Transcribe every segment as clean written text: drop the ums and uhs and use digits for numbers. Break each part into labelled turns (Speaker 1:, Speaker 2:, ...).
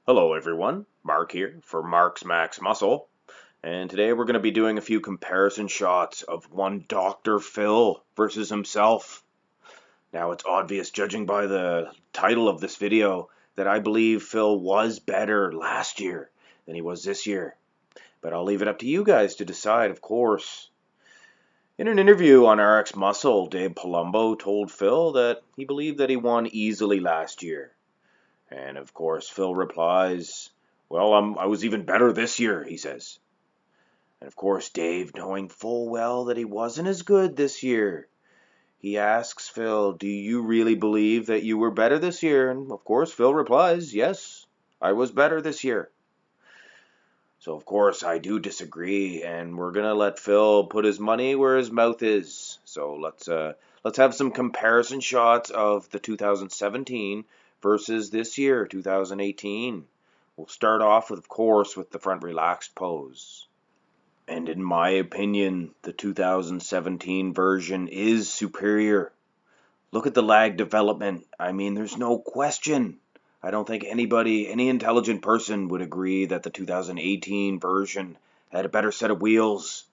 Speaker 1: Hello everyone, Mark here for Mark's Max Muscle, and today we're going to be doing a few comparison shots of one Dr. Phil versus himself. Now it's obvious, judging by the title of this video, that I believe Phil was better last year than he was this year. But I'll leave it up to you guys to decide, of course. In an interview on RX Muscle, David Palumbo told Phil that he believed that he won easily last year. And of course, Phil replies, well, I was even better this year, he says. And of course, Dave, knowing full well that he wasn't as good this year, he asks Phil, do you really believe that you were better this year? And of course, Phil replies, yes, I was better this year. So of course, I do disagree, and we're going to let Phil put his money where his mouth is. So let's have some comparison shots of the 2017 versus this year, 2018. We'll start off, of course, with the front relaxed pose. And in my opinion, the 2017 version is superior. Look at the lag development. I mean, there's no question. I don't think any intelligent person would agree that the 2018 version had a better set of wheels.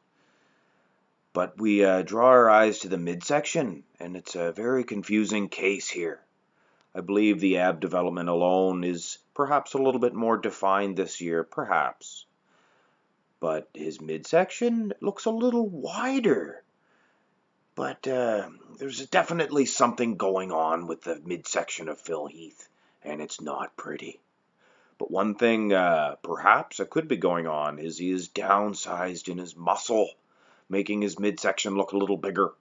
Speaker 1: But we draw our eyes to the midsection, and it's a very confusing case here. I believe the ab development alone is perhaps a little bit more defined this year, perhaps. But his midsection looks a little wider. But there's definitely something going on with the midsection of Phil Heath, and it's not pretty. But one thing perhaps that could be going on is he is downsized in his muscle, making his midsection look a little bigger.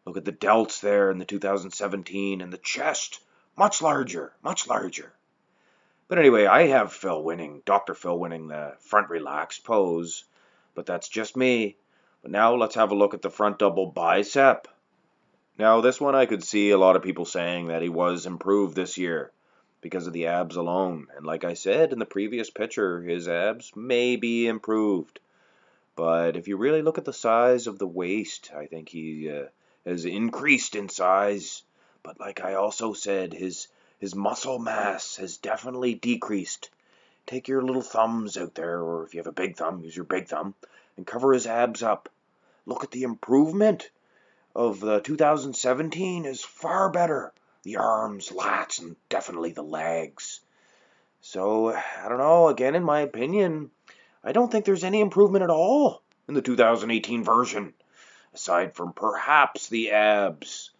Speaker 1: Look at the delts there in the 2017 and the chest. Much larger, much larger. But anyway, I have Dr. Phil winning the front relaxed pose, but that's just me. But now let's have a look at the front double bicep. Now this one I could see a lot of people saying that he was improved this year because of the abs alone. And like I said in the previous picture, his abs may be improved. But if you really look at the size of the waist, I think he has increased in size. But like I also said, his muscle mass has definitely decreased. Take your little thumbs out there, or if you have a big thumb, use your big thumb, and cover his abs up. Look at the improvement of the 2017 is far better. The arms, lats, and definitely the legs. So, I don't know, again, in my opinion, I don't think there's any improvement at all in the 2018 version, aside from perhaps the abs.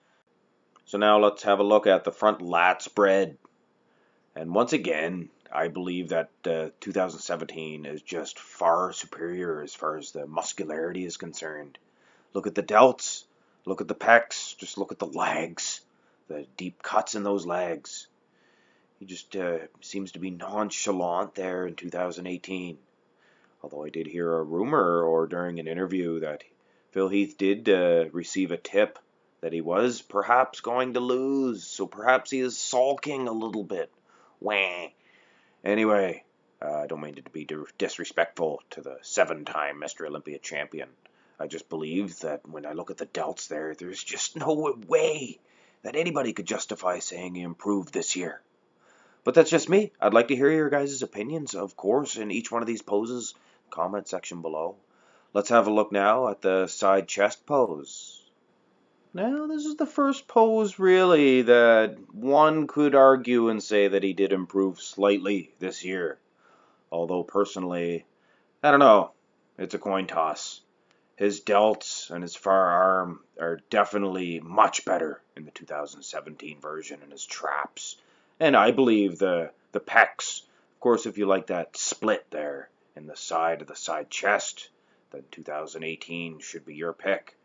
Speaker 1: So now let's have a look at the front lat spread. And once again, I believe that 2017 is just far superior as far as the muscularity is concerned. Look at the delts, look at the pecs, just look at the legs, the deep cuts in those legs. He just seems to be nonchalant there in 2018. Although I did hear a rumor or during an interview that Phil Heath did receive a tip that he was perhaps going to lose, so perhaps he is sulking a little bit. Wah. Anyway, I don't mean to be disrespectful to the 7-time Mr. Olympia champion. I just believe that when I look at the delts there, there's just no way that anybody could justify saying he improved this year. But that's just me. I'd like to hear your guys' opinions, of course, in each one of these poses. Comment section below. Let's have a look now at the side chest pose. Now, this is the first pose, really, that one could argue and say that he did improve slightly this year. Although, personally, I don't know. It's a coin toss. His delts and his far arm are definitely much better in the 2017 version, and his traps. And I believe the pecs, of course, if you like that split there in the side of the side chest, then 2018 should be your pick.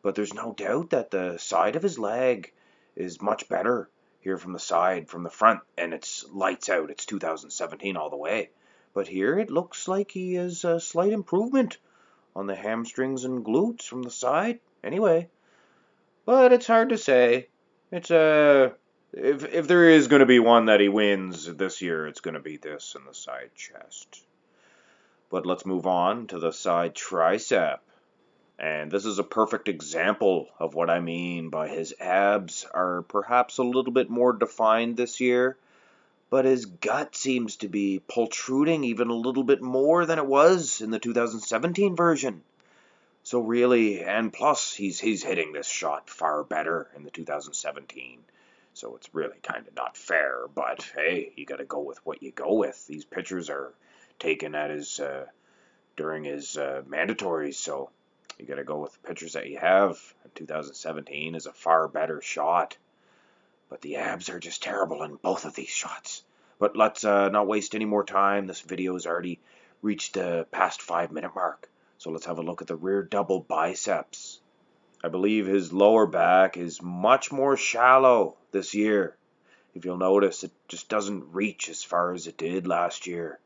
Speaker 1: But there's no doubt that the side of his leg is much better here from the side, from the front, and it's lights out. It's 2017 all the way. But here it looks like he has a slight improvement on the hamstrings and glutes from the side. Anyway, but it's hard to say. It's if there is going to be one that he wins this year, it's going to be this in the side chest. But let's move on to the side tricep. And this is a perfect example of what I mean by his abs are perhaps a little bit more defined this year, but his gut seems to be protruding even a little bit more than it was in the 2017 version. So really, and plus he's hitting this shot far better in the 2017. So it's really kind of not fair, but hey, you got to go with what you go with. These pictures are taken at his during his mandatories, so you got to go with the pictures that you have. 2017 is a far better shot, but the abs are just terrible in both of these shots. But let's not waste any more time. This video has already reached the past 5-minute mark. So let's have a look at the rear double biceps. I believe his lower back is much more shallow this year. If you'll notice, it just doesn't reach as far as it did last year.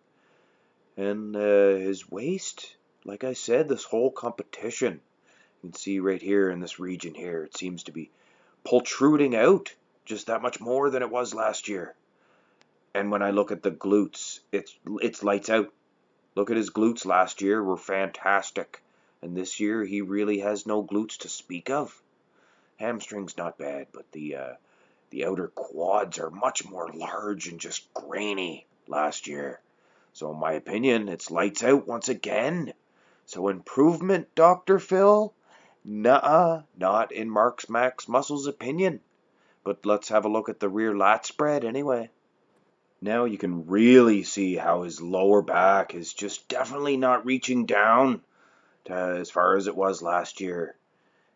Speaker 1: And his waist, like I said, this whole competition, you can see right here in this region here, it seems to be protruding out just that much more than it was last year. And when I look at the glutes, it's lights out. Look at his glutes last year were fantastic. And this year he really has no glutes to speak of. Hamstrings not bad, but the outer quads are much more large and just grainy last year. So in my opinion, it's lights out once again. So improvement, Dr. Phil? Nuh-uh, not in Mark's Max Muscle's opinion. But let's have a look at the rear lat spread anyway. Now you can really see how his lower back is just definitely not reaching down to as far as it was last year.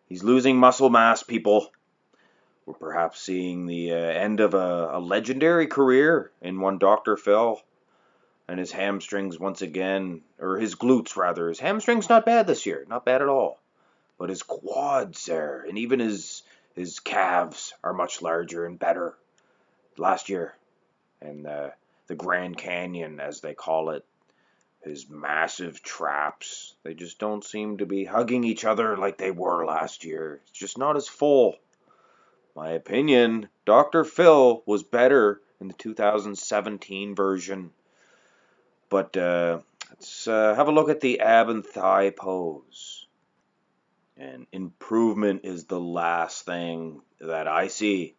Speaker 1: He's losing muscle mass, people. We're perhaps seeing the end of a legendary career in one Dr. Phil. And his hamstrings once again, or his glutes rather. His hamstrings not bad this year, not bad at all. But his quads there, and even his calves are much larger and better last year. And the Grand Canyon, as they call it, his massive traps, they just don't seem to be hugging each other like they were last year. It's just not as full. My opinion, Dr. Phil was better in the 2017 version. But let's have a look at the ab and thigh pose. And improvement is the last thing that I see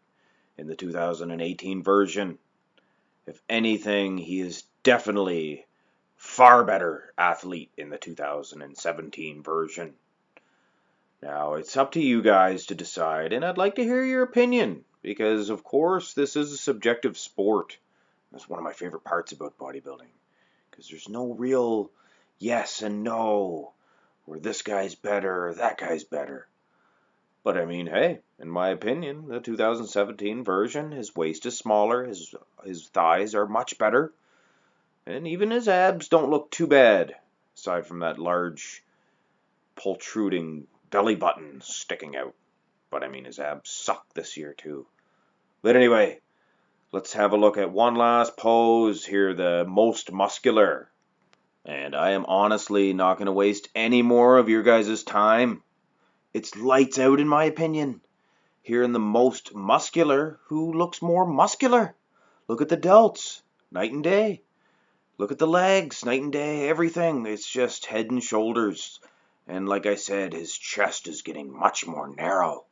Speaker 1: in the 2018 version. If anything, he is definitely far better athlete in the 2017 version. Now, it's up to you guys to decide, and I'd like to hear your opinion, because, of course, this is a subjective sport. That's one of my favorite parts about bodybuilding, because there's no real yes and no, or this guy's better, or that guy's better. But I mean, hey, in my opinion, the 2017 version, his waist is smaller, his thighs are much better, and even his abs don't look too bad, aside from that large, protruding belly button sticking out. But I mean, his abs suck this year too. But anyway, let's have a look at one last pose here, the most muscular. And I am honestly not going to waste any more of your guys' time. It's lights out in my opinion. Here in the most muscular, who looks more muscular? Look at the delts, night and day. Look at the legs, night and day, everything. It's just head and shoulders. And like I said, his chest is getting much more narrow.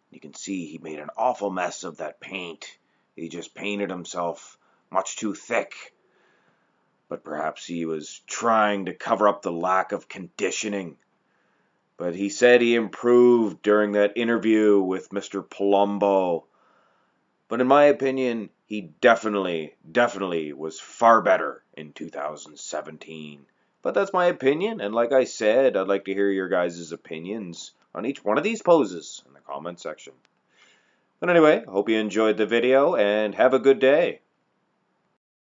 Speaker 1: You can see he made an awful mess of that paint. He just painted himself much too thick. But perhaps he was trying to cover up the lack of conditioning. But he said he improved during that interview with Mr. Palumbo. But in my opinion, he definitely was far better in 2017. But that's my opinion, and like I said, I'd like to hear your guys' opinions on each one of these poses in the comment section. But anyway, I hope you enjoyed the video, and have a good day.